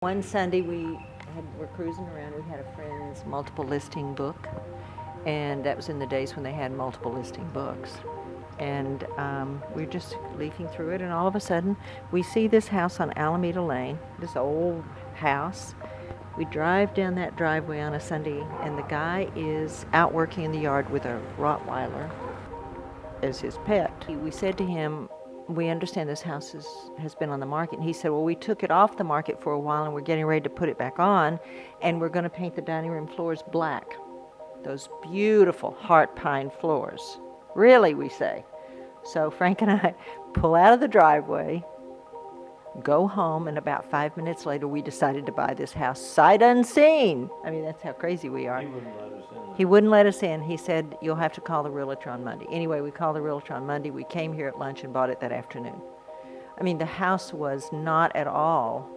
One Sunday we're cruising around. We had a friend's multiple listing book, and that was in the days when they had multiple listing books. And we're just leafing through it, and all of a sudden we see this house on Alameda Lane, this old house. We drive down that driveway on a Sunday, and the guy is out working in the yard with a Rottweiler as his pet. We said to him, we understand this house has been on the market. And he said, well, we took it off the market for a while and we're getting ready to put it back on, and we're going to paint the dining room floors black. Those beautiful heart pine floors. Really, we say. So Frank and I pull out of the driveway, go home, and about 5 minutes later we decided to buy this house sight unseen. I mean, that's how crazy we are. He wouldn't let us in. He wouldn't let us in. He said, you'll have to call the realtor on Monday. Anyway, we called the realtor on Monday. We came here at lunch and bought it that afternoon. I mean, the house was not at all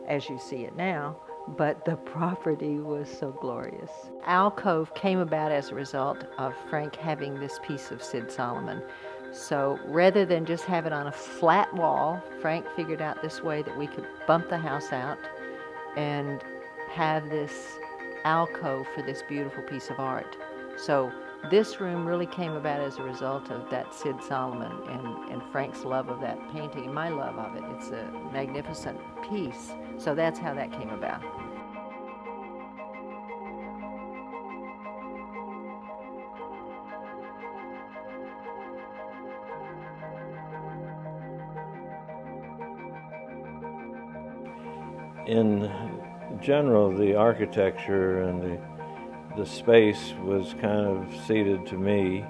as you see it now, but the property was so glorious. Alcove came about as a result of Frank having this piece of Sid Solomon. So rather than just have it on a flat wall, Frank figured out this way that we could bump the house out and have this alcove for this beautiful piece of art. So this room really came about as a result of that Sid Solomon and Frank's love of that painting and my love of it. It's a magnificent piece. So that's how that came about. In general, the architecture and the space was kind of ceded to me.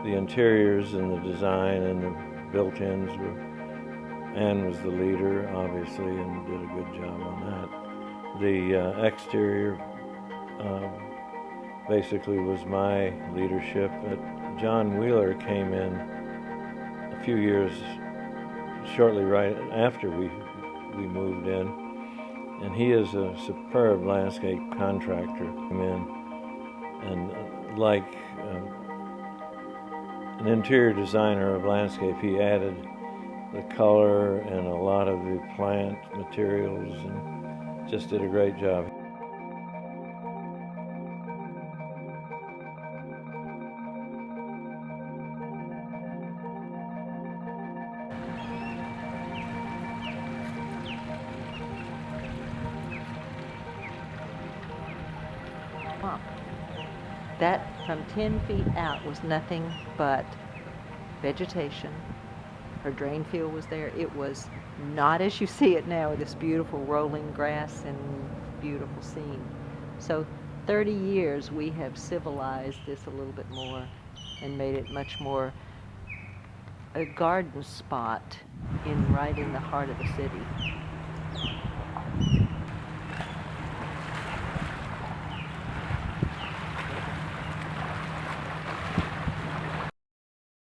The interiors and the design and the built-ins were, Ann was the leader, obviously, and did a good job on that. The exterior basically was my leadership. But John Wheeler came in a few years shortly right after we moved in. And he is a superb landscape contractor. Come in and like an interior designer of landscape, he added the color and a lot of the plant materials and just did a great job. That from 10 feet out was nothing but vegetation. Her drain field was there. It was not as you see it now with this beautiful rolling grass and beautiful scene. So 30 years we have civilized this a little bit more and made it much more a garden spot right in the heart of the city.